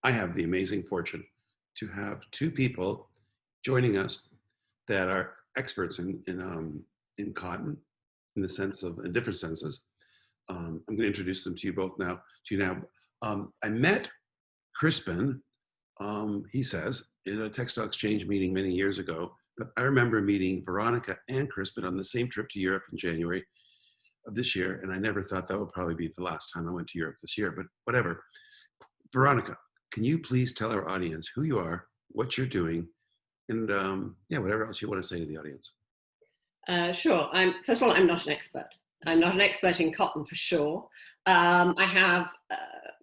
I have the amazing fortune to have two people joining us that are experts in cotton, in the sense of, in different senses. I'm going to introduce them to you both now. I met Crispin, he says, in a textile exchange meeting many years ago. But I remember meeting Veronica and Crispin on the same trip to Europe in January of this year, and I never thought that would probably be the last time I went to Europe this year, but whatever. Veronica, can you please tell our audience who you are, what you're doing, and yeah, whatever else you want to say to the audience? Sure. First of all, I'm not an expert. I'm not an expert in cotton for sure. I have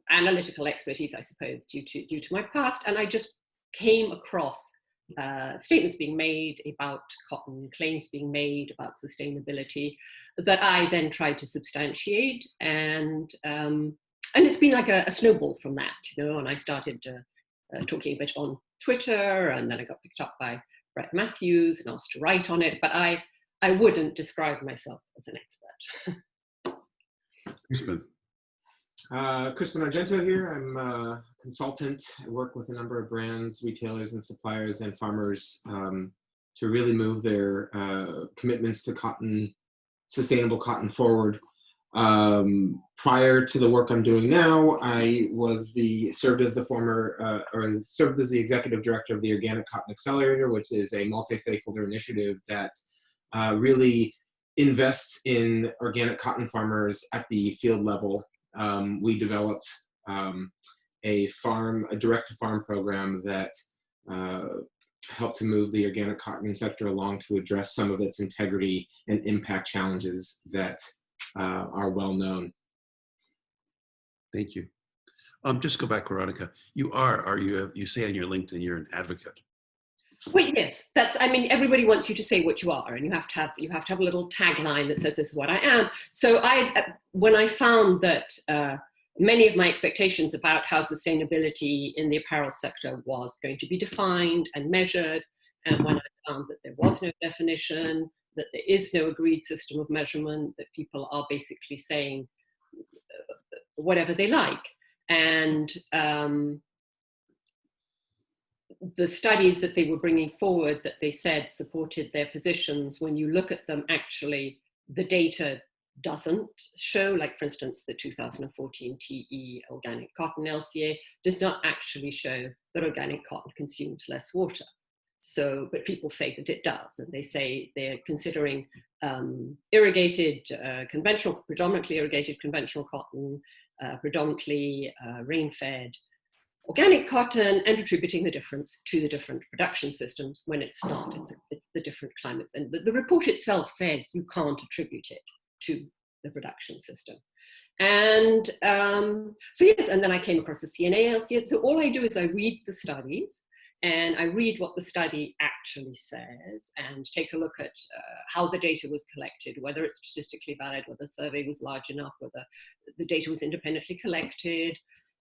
analytical expertise, I suppose, due to my past, and I just came across statements being made about cotton, claims being made about sustainability that I then tried to substantiate, and it's been like a snowball from that, you know. And I started talking a bit on Twitter, and then I got picked up by Brett Matthews and asked to write on it, but I wouldn't describe myself as an expert. Crispin. Crispin Argento here. I'm a consultant. I work with a number of brands, retailers and suppliers and farmers to really move their commitments to cotton, sustainable cotton forward. Prior to the work I'm doing now, I served as the executive director of the Organic Cotton Accelerator, which is a multi-stakeholder initiative that really invests in organic cotton farmers at the field level. We developed a direct-to-farm program that helped to move the organic cotton sector along to address some of its integrity and impact challenges that are well known. Thank you. Just go back, Veronica. You say on your LinkedIn you're an advocate. Well, yes, I mean, everybody wants you to say what you are, and you have to have a little tagline that says this is what I am. So when I found that many of my expectations about how sustainability in the apparel sector was going to be defined and measured, and when I found that there was no definition, that there is no agreed system of measurement, that people are basically saying whatever they like, and the studies that they were bringing forward that they said supported their positions, when you look at them, actually the data doesn't show. Like, for instance, the 2014 TE organic cotton LCA does not actually show that organic cotton consumes less water. So, but people say that it does, and they say they're considering predominantly irrigated conventional cotton, predominantly rain-fed organic cotton, and attributing the difference to the different production systems, when it's not. It's the different climates. And the report itself says you can't attribute it to the production system. And so yes, and then I came across the CNA LCA. So all I do is I read the studies, and I read what the study actually says, and take a look at how the data was collected, whether it's statistically valid, whether the survey was large enough, whether the data was independently collected.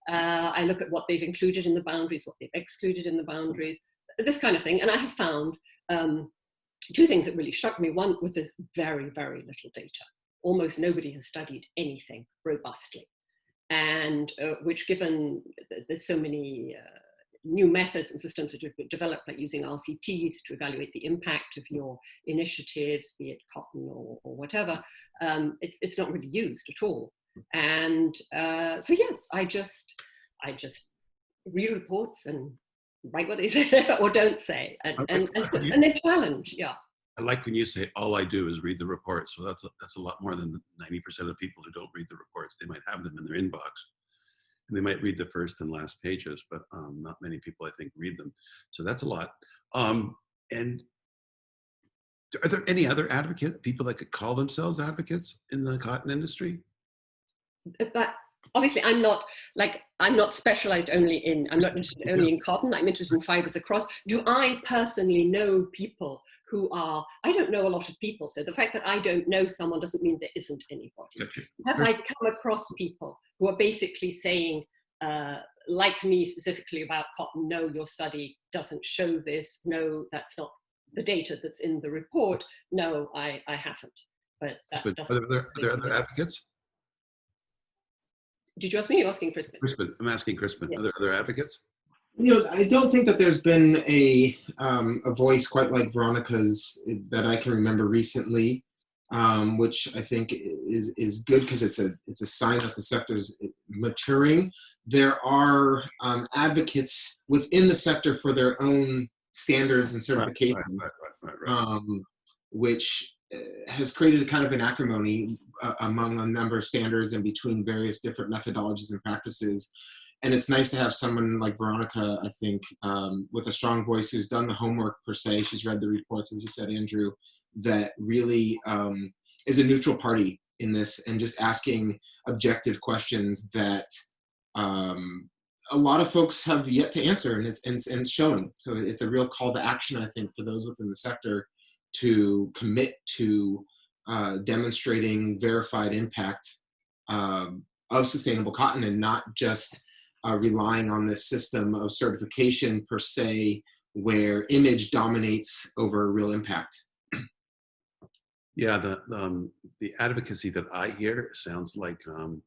I look at what they've included in the boundaries, what they've excluded in the boundaries, this kind of thing. And I have found two things that really shocked me. One was there's very, very little data. Almost nobody has studied anything robustly. And which, given there's so many new methods and systems that have been developed, like using RCTs to evaluate the impact of your initiatives, be it cotton or whatever, it's not really used at all. And so yes, I just read reports and write what they say or don't say, and then challenge. Yeah. I like when you say all I do is read the report. So that's a lot more than 90% of the people who don't read the reports. They might have them in their inbox, and they might read the first and last pages, but not many people, I think, read them. So that's a lot. And are there any other people that could call themselves advocates in the cotton industry? But obviously I'm not specialized only in, I'm not interested only in cotton, I'm interested in fibers across. Do I personally know people who are, I don't know a lot of people, so the fact that I don't know someone doesn't mean there isn't anybody. Okay. Have I come across people who are basically saying, like me specifically about cotton, no, your study doesn't show this, no, that's not the data that's in the report? No, I haven't. But that doesn't. Are there other advocates? Did you ask me? You're asking Crispin. Crispin, I'm asking Crispin. Yeah. Are there other advocates? I don't think that there's been a voice quite like Veronica's that I can remember recently, which I think is good because it's a sign that the sector is maturing. There are advocates within the sector for their own standards and certifications, Right. which has created a kind of an acrimony among a number of standards and between various different methodologies and practices. And it's nice to have someone like Veronica, I think, with a strong voice who's done the homework per se. She's read the reports, as you said, Andrew, that really is a neutral party in this and just asking objective questions that a lot of folks have yet to answer, and it's showing. So it's a real call to action, I think, for those within the sector to commit to demonstrating verified impact of sustainable cotton and not just relying on this system of certification per se, where image dominates over real impact. Yeah, the advocacy that I hear sounds like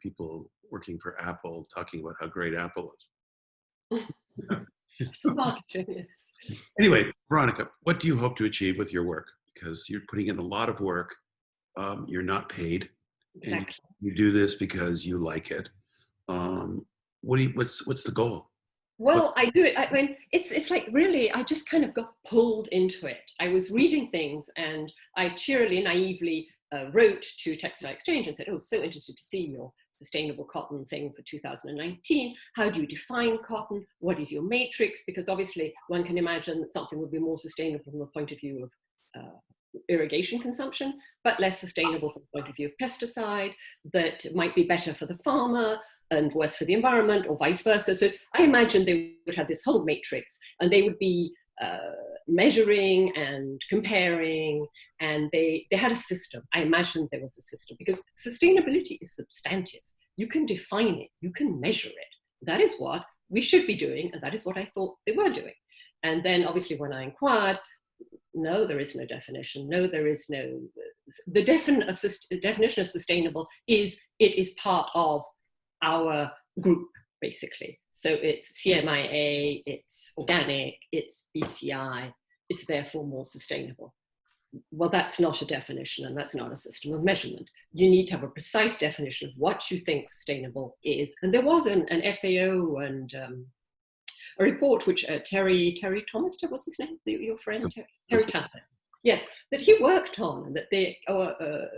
people working for Apple talking about how great Apple is. It's marketing, yes. Anyway, Veronica, what do you hope to achieve with your work? Because you're putting in a lot of work. You're not paid. Exactly. And you do this because you like it. What's the goal? Well, I do it. I mean, it's like really, I just kind of got pulled into it. I was reading things, and I cheerily, naively wrote to Textile Exchange and said, "Oh, so interested to see your sustainable cotton thing for 2019. How do you define cotton? What is your matrix?" Because obviously, one can imagine that something would be more sustainable from the point of view of irrigation consumption, but less sustainable from the point of view of pesticide, that might be better for the farmer and worse for the environment, or vice versa. So I imagine they would have this whole matrix, and they would be measuring and comparing, and they had a system. I imagined there was a system, because sustainability is substantive. You can define it, you can measure it. That is what we should be doing, and that is what I thought they were doing. And then obviously when I inquired, no, there is no definition. No, there is no, the definition of sustainable is, it is part of our group, basically. So it's CMIA, it's organic, it's BCI, it's therefore more sustainable. Well, that's not a definition, and that's not a system of measurement. You need to have a precise definition of what you think sustainable is. And there was an FAO and a report which Terry Thomas, what's his name? Your friend, Terry Thomas. Yes, that he worked on, and that they,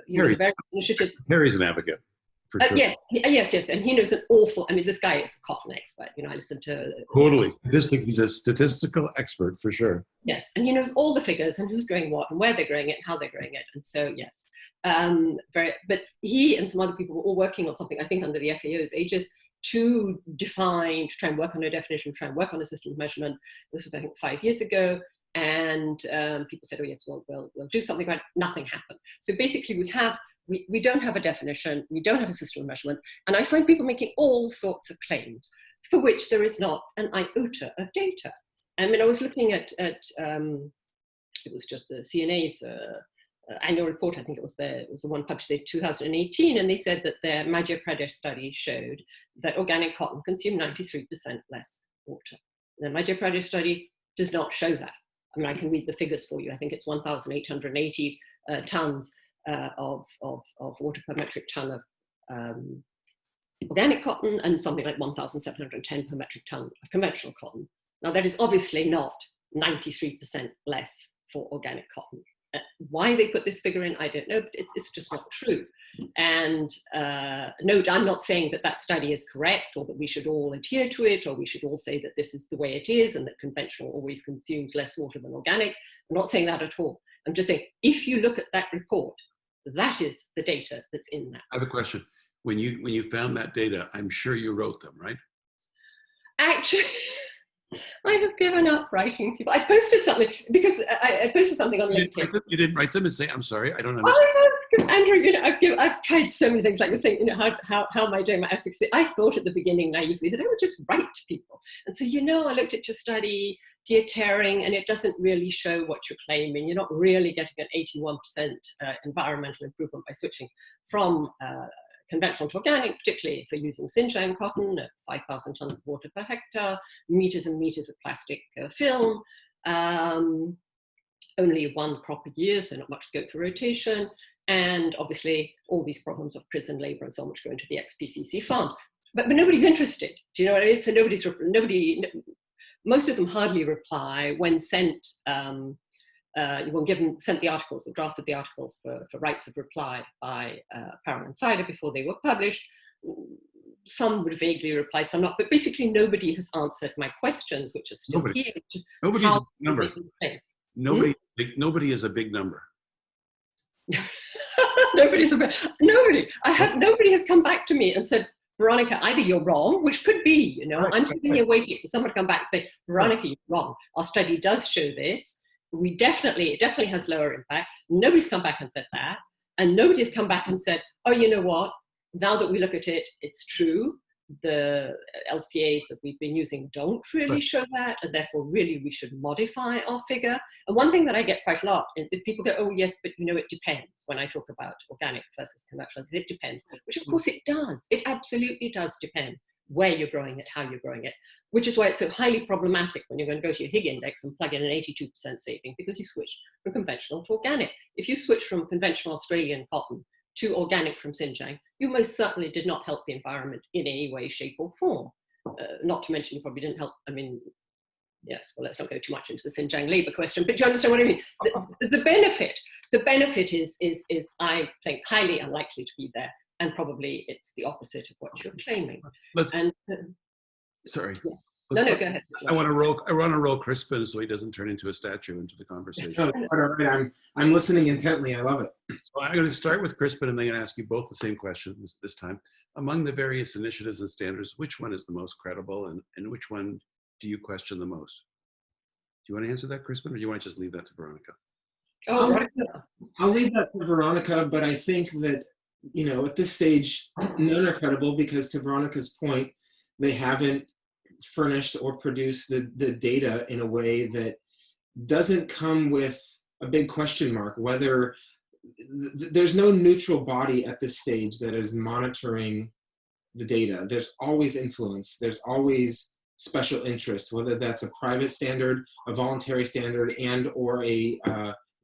various initiatives. Terry's an advocate, for sure. Yes, and he knows an awful. I mean, this guy is a cotton expert. I listened to. Totally, he's a statistical expert for sure. Yes, and he knows all the figures and who's growing what and where they're growing it and how they're growing it, and so yes, but he and some other people were all working on something, I think, under the FAO's aegis, to define, to try and work on a definition, try and work on a system of measurement. This was, I think, 5 years ago. And people said, oh yes, we'll do something about it. Nothing happened. So basically we don't have a definition, we don't have a system of measurement. And I find people making all sorts of claims for which there is not an iota of data. I mean, I was looking at it was just the CNA's annual report. I think it was the one published in 2018, and they said that their Madhya Pradesh study showed that organic cotton consumed 93% less water. The Madhya Pradesh study does not show that. I mean, I can read the figures for you. I think it's 1,880 tons of water per metric ton of organic cotton, and something like 1,710 per metric ton of conventional cotton. Now, that is obviously not 93% less for organic cotton. Why they put this figure in, I don't know, but it's just not true. And no, I'm not saying that that study is correct, or that we should all adhere to it, or we should all say that this is the way it is and that conventional always consumes less water than organic. I'm not saying that at all. I'm just saying, if you look at that report, that is the data that's in that. I have a question. When you found that data, I'm sure you wrote them, right? Actually, I have given up writing people. I posted something because I posted something on LinkedIn. You didn't write them and say, "I'm sorry, I don't understand." Oh, Andrew, I've tried so many things, like you're saying, how am I doing my efficacy? I thought at the beginning naively that I would just write to people and say, I looked at your study, dear caring, and it doesn't really show what you're claiming. You're not really getting an 81% environmental improvement by switching from conventional to organic, particularly for using Xinjiang cotton at 5,000 tons of water per hectare, meters and meters of plastic film, only one crop a year, so not much scope for rotation, and obviously all these problems of prison labor and so on, which go into the ex-PCC farms. But nobody's interested. Do you know what I mean? So most of them hardly reply when sent. Sent the articles or drafted the articles for rights of reply by Power Insider before they were published. Some would vaguely reply, some not. But basically, nobody has answered my questions, which are still here. Nobody's a number. Nobody is a big number. Nobody. Nobody has come back to me and said, Veronica, either you're wrong, which could be, you know, right, I'm sitting here waiting for someone to come back and say, Veronica, you're wrong. Our study does show this. It definitely has lower impact. Nobody's come back and said that. And nobody's come back and said, oh, you know what? Now that we look at it, it's true. The LCAs that we've been using don't really show that, and therefore really we should modify our figure. And one thing that I get quite a lot is people go, oh yes, but you know, it depends. When I talk about organic versus conventional, it depends, which of course it does. It absolutely does depend where you're growing it, how you're growing it, which is why it's so highly problematic when you're going to go to your Higg index and plug in an 82% saving because you switch from conventional to organic. If you switch from conventional Australian cotton to organic from Xinjiang, you most certainly did not help the environment in any way, shape or form. Not to mention you probably didn't help, I mean, yes, well, let's not go too much into the Xinjiang labor question, but do you understand what I mean? The benefit is I think, highly unlikely to be there, and probably it's the opposite of what you're claiming. Sorry. Yeah. No, go ahead. I want to roll Crispin so he doesn't turn into a statue into the conversation. I'm listening intently. I love it. So I'm going to start with Crispin, and then I'm going to ask you both the same question this time. Among the various initiatives and standards, which one is the most credible, and which one do you question the most? Do you want to answer that, Crispin, or do you want to just leave that to Veronica? Oh, I'll leave that to Veronica, but I think that, you know, at this stage, none are credible because, to Veronica's point, they haven't furnished or produced the data in a way that doesn't come with a big question mark, whether there's no neutral body at this stage that is monitoring the data. There's always influence. There's always special interest, whether that's a private standard, a voluntary standard, and or a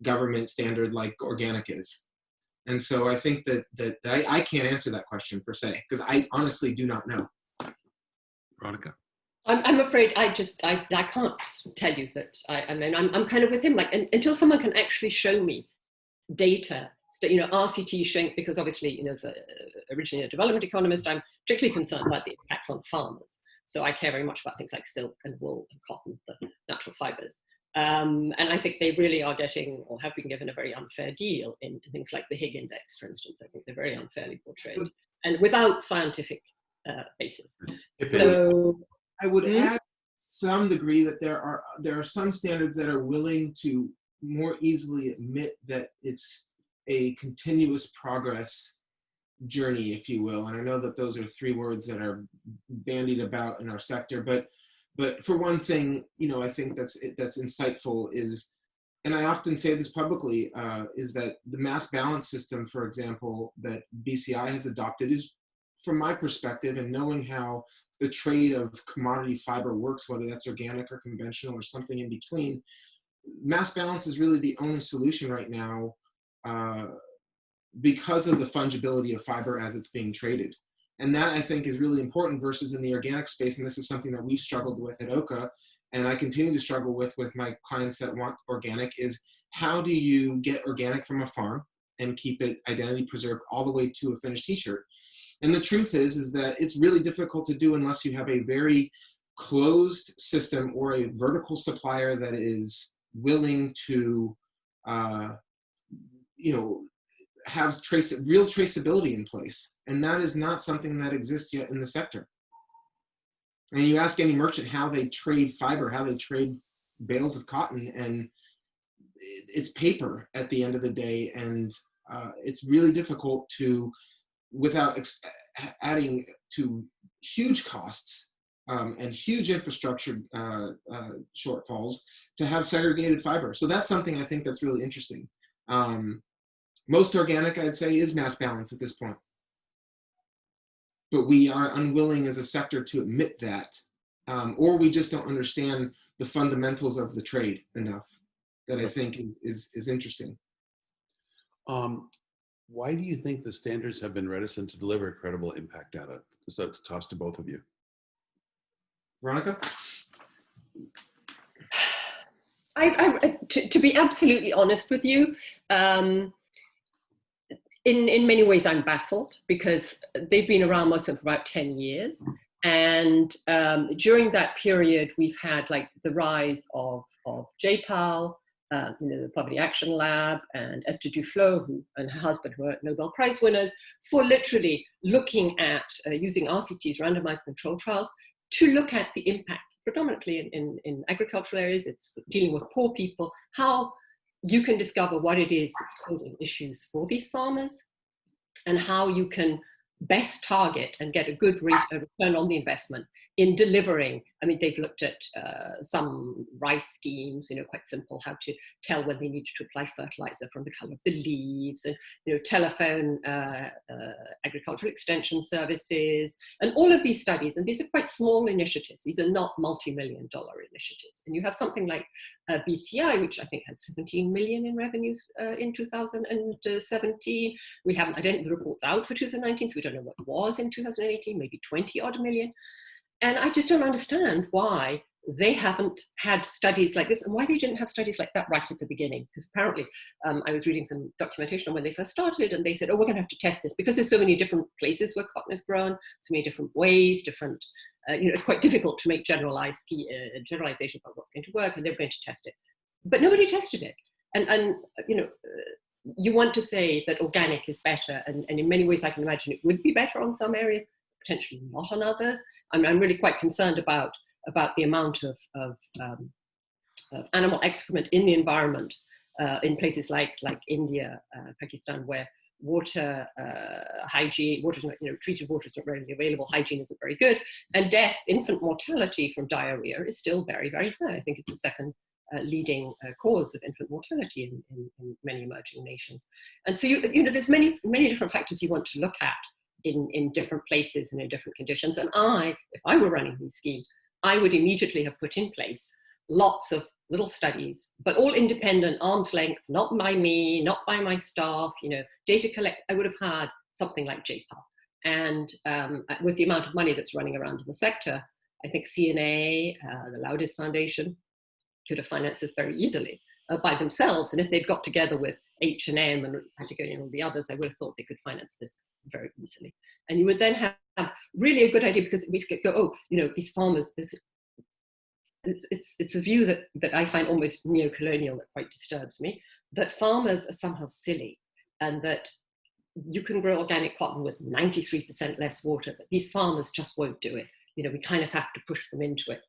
government standard like organic is. And so I think that I can't answer that question per se, because I honestly do not know. Veronica? I'm afraid I can't tell you that. I mean, I'm kind of with him, like, until someone can actually show me data, you know, RCT shrink, because obviously, you know, as originally a development economist, I'm particularly concerned about the impact on farmers. So I care very much about things like silk and wool and cotton, the natural fibers. And I think they really are getting, or have been given, a very unfair deal in things like the Higg index, for instance. I think they're very unfairly portrayed and without scientific basis. So I would add some degree that there are some standards that are willing to more easily admit that it's a continuous progress journey, if you will. And I know that those are three words that are bandied about in our sector, but for one thing, you know, I think that's insightful is, and I often say this publicly, is that the mass balance system, for example, that BCI has adopted is, from my perspective, and knowing how the trade of commodity fiber works, whether that's organic or conventional or something in between, mass balance is really the only solution right now because of the fungibility of fiber as it's being traded. And that, I think, is really important versus in the organic space. And this is something that we've struggled with at OCA, and I continue to struggle with my clients that want organic, is how do you get organic from a farm and keep it identity preserved all the way to a finished t-shirt? And the truth is that it's really difficult to do unless you have a very closed system or a vertical supplier that is willing to, you know, have real traceability in place. And that is not something that exists yet in the sector. And you ask any merchant how they trade fiber, how they trade bales of cotton, and it's paper at the end of the day. And it's really difficult to, without adding to huge costs and huge infrastructure shortfalls, to have segregated fiber. So that's something I think that's really interesting. Most organic, I'd say, is mass balance at this point. but we are unwilling as a sector to admit that, or we just don't understand the fundamentals of the trade enough. That I think is interesting. Why do you think the standards have been reticent to deliver credible impact data? So to toss to both of you. Veronica? To be absolutely honest with you, in many ways I'm baffled, because they've been around most of about 10 years. And during that period, we've had like the rise of JPAL, the Poverty Action Lab, and Esther Duflo, who and her husband, who are Nobel Prize winners, for literally looking at using RCTs, randomized control trials, to look at the impact, predominantly in agricultural areas. It's dealing with poor people, how you can discover what it is that's causing issues for these farmers, and how you can best target and get a good return on the investment in delivering. I mean, they've looked at some rice schemes, quite simple, how to tell when they need to apply fertilizer from the color of the leaves, and telephone agricultural extension services, and all of these studies. And these are quite small initiatives. These are not multi-million-dollar initiatives. And you have something like BCI, which I think had 17 million in revenues in 2017. We haven't, I don't think the report's out for 2019, so we don't know what it was in 2018, maybe 20 odd million. And I just don't understand why they haven't had studies like this, and why they didn't have studies like that right at the beginning. Because apparently, I was reading some documentation on when they first started, and they said, oh, we're going to have to test this, because there's so many different places where cotton is grown, so many different ways, different, it's quite difficult to make generalization about what's going to work, and they're going to test it. But nobody tested it. And you want to say that organic is better, and in many ways I can imagine it would be better on some areas, potentially not on others. I'm really quite concerned about the amount of animal excrement in the environment in places like India, Pakistan, where water hygiene, treated water is not readily available, hygiene isn't very good, and deaths, infant mortality from diarrhea is still very, very high. I think it's the second leading cause of infant mortality in many emerging nations. And so there's many different factors you want to look at in different places and in different conditions. And if I were running these schemes, I would immediately have put in place lots of little studies, but all independent, arm's length, not by me, not by my staff, data collect. I would have had something like JPAL. And with the amount of money that's running around in the sector, I think CNA, the Loudis Foundation, could have financed this very easily by themselves. And if they'd got together with H&M and Patagonia and all the others, I would have thought they could finance this very easily. And you would then have really a good idea, because we could go, these farmers, it's a view that I find almost neo-colonial, that quite disturbs me, that farmers are somehow silly, and that you can grow organic cotton with 93% less water, but these farmers just won't do it. We kind of have to push them into it.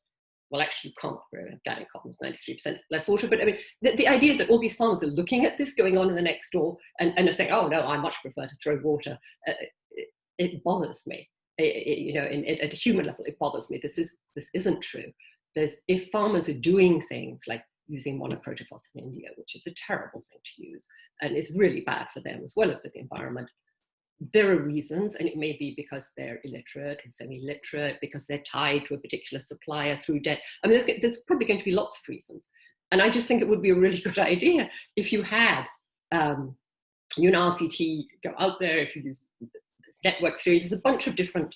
Well, actually, you can't grow organic cotton with 93% less water. But I mean, the idea that all these farmers are looking at this going on in the next door and are saying, oh, no, I much prefer to throw water, it bothers me. At a human level, it bothers me. This isn't true. If farmers are doing things like using monoprotophos in India, which is a terrible thing to use, and it's really bad for them as well as for the environment, there are reasons, and it may be because they're illiterate or semi-literate, because they're tied to a particular supplier through debt. I mean, there's probably going to be lots of reasons. And I just think it would be a really good idea if you had RCT go out there, if you use this network theory. There's a bunch of different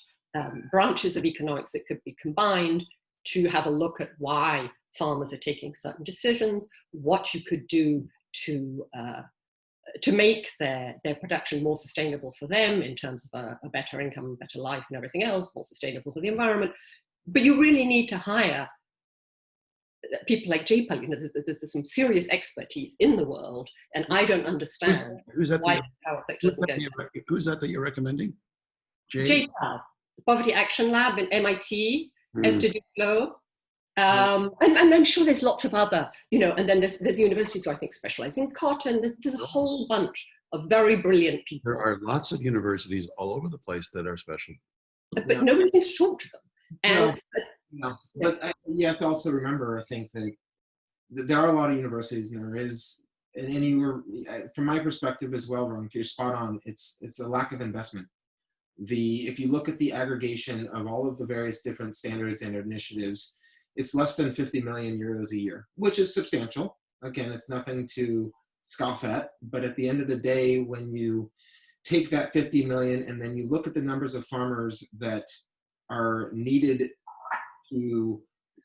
branches of economics that could be combined to have a look at why farmers are taking certain decisions, what you could do to make their production more sustainable for them in terms of a better income, better life and everything else, more sustainable for the environment. But you really need to hire people like JPAL. There's some serious expertise in the world, and I don't understand who's that why power sector doesn't go. Who's that you're recommending? JPAL, the Poverty Action Lab in MIT, Esther Duflo. And I'm sure there's lots of other, and then there's universities who I think specialize in cotton. There's a whole bunch of very brilliant people. There are lots of universities all over the place that are special. But nobody seems to talk to them. And, But you have to also remember, I think, that there are a lot of universities, and there is, and from my perspective as well, Ron, you're spot on. It's a lack of investment. If you look at the aggregation of all of the various different standards and initiatives, it's less than 50 million euros a year, which is substantial. Again, it's nothing to scoff at, but at the end of the day, when you take that 50 million and then you look at the numbers of farmers that are needed to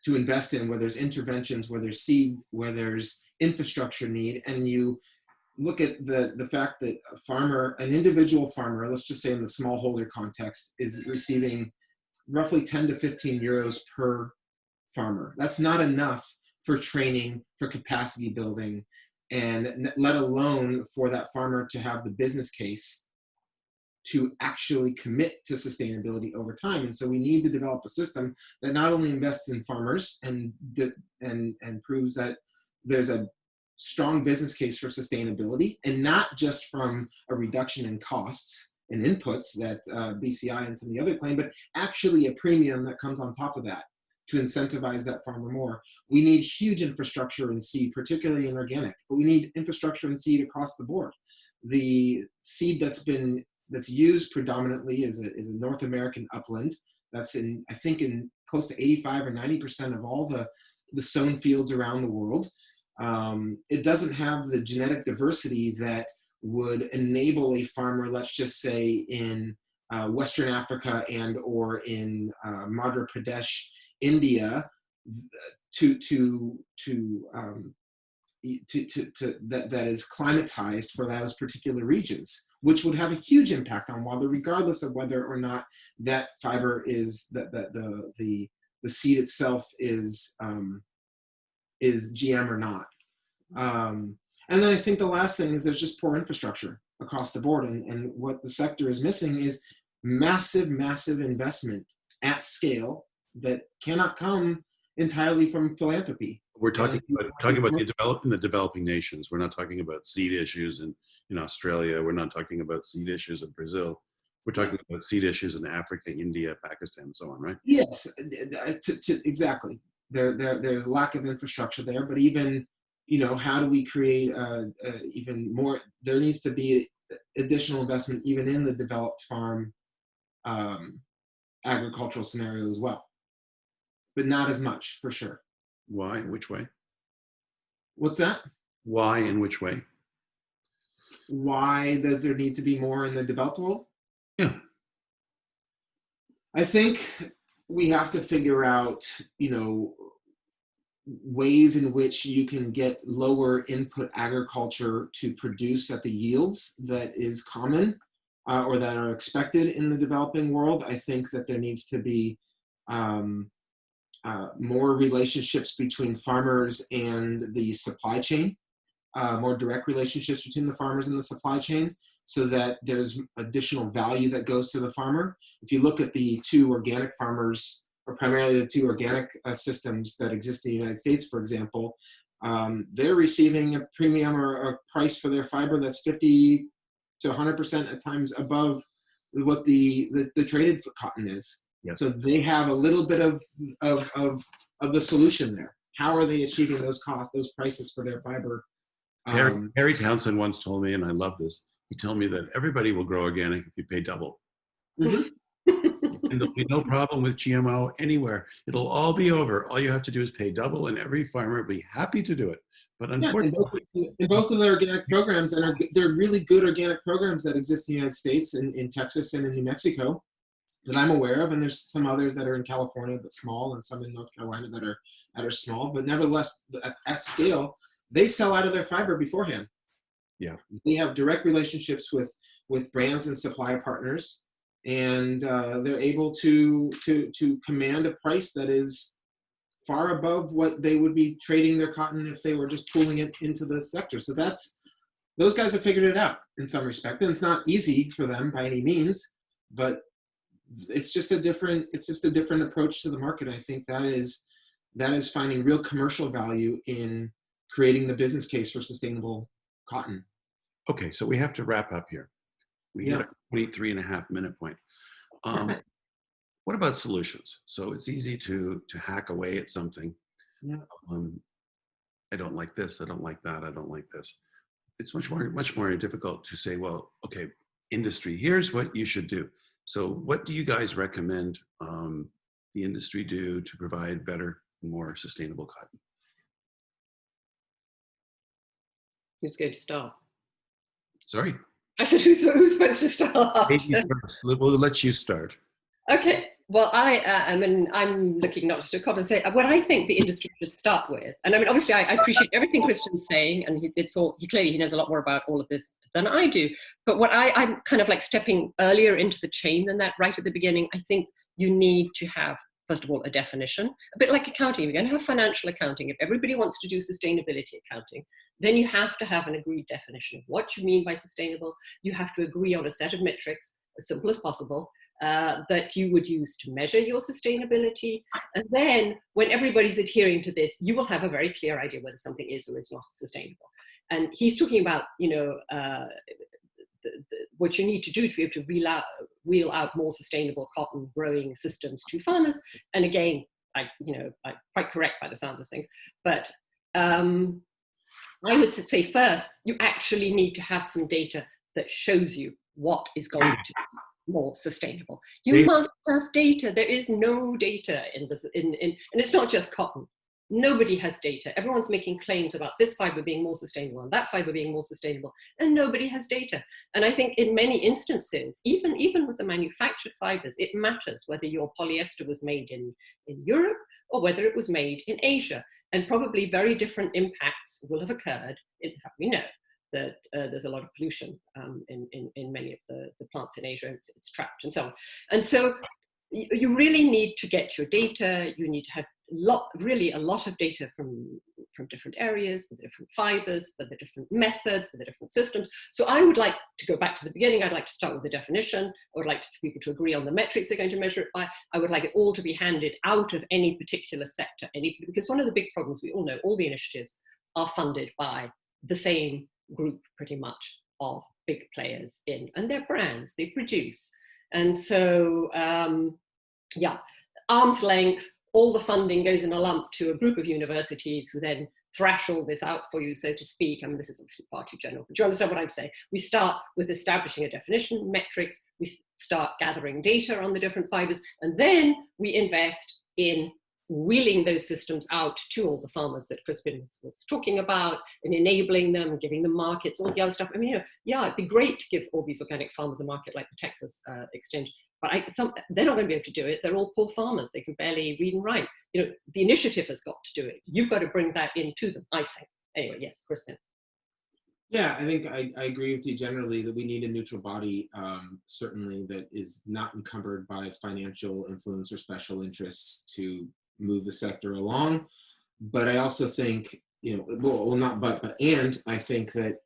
invest in, where there's interventions, where there's seed, where there's infrastructure need, and you look at the fact that an individual farmer, let's just say in the smallholder context, is receiving roughly 10 to 15 euros per farmer. That's not enough for training, for capacity building, and let alone for that farmer to have the business case to actually commit to sustainability over time. And so we need to develop a system that not only invests in farmers and proves that there's a strong business case for sustainability, and not just from a reduction in costs and inputs that BCI and some of the other claim, but actually a premium that comes on top of that to incentivize that farmer more. We need huge infrastructure in seed, particularly in organic, but we need infrastructure in seed across the board. The seed that's used predominantly is a North American upland. That's I think in close to 85 or 90% of all the sown fields around the world. It doesn't have the genetic diversity that would enable a farmer, let's just say in Western Africa and or in Madhya Pradesh, India, that is climatized for those particular regions, which would have a huge impact on water, regardless of whether or not that fiber is the seed itself is GM or not. And then I think the last thing is there's just poor infrastructure across the board, and what the sector is missing is massive investment at scale that cannot come entirely from philanthropy. We're talking about the developing nations. We're not talking about seed issues in Australia. We're not talking about seed issues in Brazil. We're talking about seed issues in Africa, India, Pakistan, and so on, right? Yes, exactly. There's lack of infrastructure there, but even, how do we create even more? There needs to be additional investment even in the developed farm agricultural scenario as well, but not as much for sure. Why? In which way? What's that? Why? In which way? Why does there need to be more in the developed world? Yeah. I think we have to figure out, ways in which you can get lower input agriculture to produce at the yields that is common or that are expected in the developing world. I think that there needs to be more relationships between farmers and the supply chain, more direct relationships between the farmers and the supply chain, so that there's additional value that goes to the farmer. If you look at the two organic farmers, or primarily the two organic systems that exist in the United States, for example, they're receiving a premium or a price for their fiber that's 50 to 100% at times above what the traded cotton is. Yep. So they have a little bit of the solution there. How are they achieving those costs, those prices for their fiber? Harry Townsend once told me, and I love this, he told me that everybody will grow organic if you pay double. Mm-hmm. And there'll be no problem with GMO anywhere. It'll all be over. All you have to do is pay double, and every farmer will be happy to do it. But unfortunately, in both of the organic programs, and they're really good organic programs that exist in the United States, in Texas and in New Mexico, that I'm aware of, and there's some others that are in California but small, and some in North Carolina that are small, but nevertheless at scale, they sell out of their fiber beforehand. Yeah, they have direct relationships with brands and supply partners, and they're able to command a price that is far above what they would be trading their cotton if they were just pooling it into the sector. So those guys have figured it out in some respect, and it's not easy for them by any means, but it's just a different approach to the market. I think that is finding real commercial value in creating the business case for sustainable cotton. Okay, so we have to wrap up here. We hit a 23.5-minute point. What about solutions? So it's easy to hack away at something. Yeah. I don't like this. I don't like that. I don't like this. It's much more difficult to say, well, okay, industry, here's what you should do. So what do you guys recommend the industry do to provide better, more sustainable cotton? Who's going to start? Sorry? I said, who's supposed to start? Ladies first. We'll let you start. Okay. Well, I'm looking not just at cotton, say what I think the industry should start with. And I mean, obviously, I appreciate everything Christian's saying, and he clearly knows a lot more about all of this than I do. But what I'm kind of like stepping earlier into the chain than that, right at the beginning. I think you need to have, first of all, a definition, a bit like accounting. You're going to have financial accounting. If everybody wants to do sustainability accounting, then you have to have an agreed definition of what you mean by sustainable. You have to agree on a set of metrics, as simple as possible, that you would use to measure your sustainability. And then when everybody's adhering to this, you will have a very clear idea whether something is or is not sustainable. And he's talking about, what you need to do to be able to wheel out more sustainable cotton growing systems to farmers. And again, I'm quite correct by the sounds of things, but I would say first, you actually need to have some data that shows you what is going to be more sustainable. You must have data. There is no data in this, and it's not just cotton. Nobody has data. Everyone's making claims about this fiber being more sustainable and that fiber being more sustainable, and nobody has data. And I think in many instances, even with the manufactured fibers, it matters whether your polyester was made in Europe or whether it was made in Asia. And probably very different impacts will have occurred. In fact, we know that there's a lot of pollution in many of the plants in Asia. It's trapped and so on. And so you really need to get your data. You need to have really a lot of data from different areas, for the different fibers, for the different methods, for the different systems. So I would like to go back to the beginning. I'd like to start with the definition. I would like for people to agree on the metrics they're going to measure it by. I would like it all to be handed out of any particular sector, because one of the big problems we all know, all the initiatives are funded by the same group pretty much of big players and their brands they produce. And so, arm's length, all the funding goes in a lump to a group of universities who then thrash all this out for you, so to speak. I mean, this is obviously far too general, but do you understand what I'm saying? We start with establishing a definition, metrics, we start gathering data on the different fibers, and then we invest in wheeling those systems out to all the farmers that Crispin was talking about, and enabling them, giving them markets, all the other stuff. I mean, it'd be great to give all these organic farmers a market like the Texas Exchange, but they're not going to be able to do it. They're all poor farmers. They can barely read and write. The initiative has got to do it. You've got to bring that into them, I think. Anyway, yes, Crispin. Yeah, I think I agree with you generally that we need a neutral body, certainly that is not encumbered by financial influence or special interests to move the sector along. But I also think, and I think that,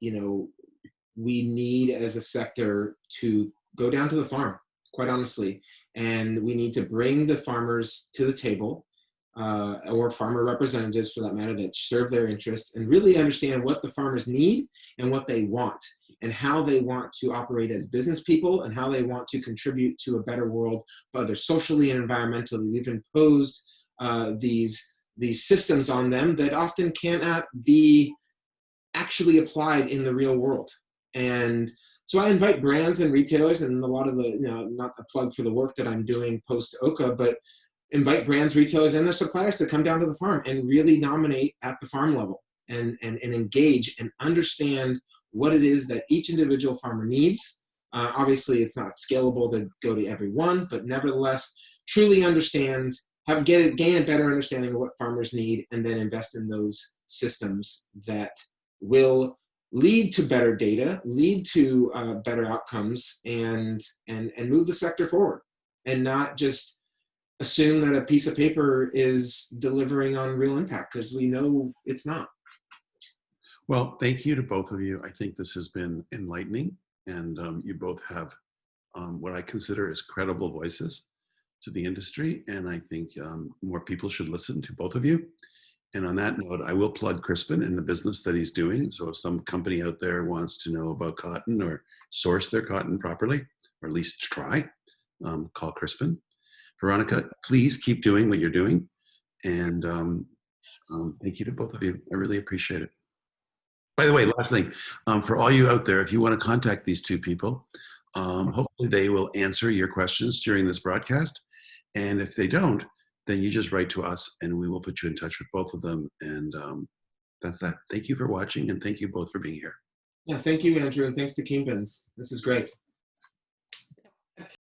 we need as a sector to go down to the farm, quite honestly, and we need to bring the farmers to the table, or farmer representatives for that matter, that serve their interests and really understand what the farmers need and what they want and how they want to operate as business people and how they want to contribute to a better world, whether socially and environmentally. We've imposed these systems on them that often cannot be actually applied in the real world. And so I invite brands and retailers, and a lot of the, not a plug for the work that I'm doing post OCA, but invite brands, retailers, and their suppliers to come down to the farm and really nominate at the farm level and engage and understand what it is that each individual farmer needs. Obviously, it's not scalable to go to everyone, but nevertheless, truly understand, gain a better understanding of what farmers need, and then invest in those systems that will lead to better data, lead to better outcomes, and move the sector forward, and not just assume that a piece of paper is delivering on real impact, because we know it's not. Well, thank you to both of you. I think this has been enlightening, and you both have what I consider as credible voices to the industry, and I think more people should listen to both of you. And on that note, I will plug Crispin and the business that he's doing. So if some company out there wants to know about cotton or source their cotton properly, or at least try, call Crispin. Veronica, please keep doing what you're doing. And thank you to both of you. I really appreciate it. By the way, last thing, for all you out there, if you want to contact these two people, Hopefully they will answer your questions during this broadcast. And if they don't, then you just write to us and we will put you in touch with both of them. And that's that. Thank you for watching and thank you both for being here. Yeah, thank you, Andrew, and thanks to Kingpins. This is great.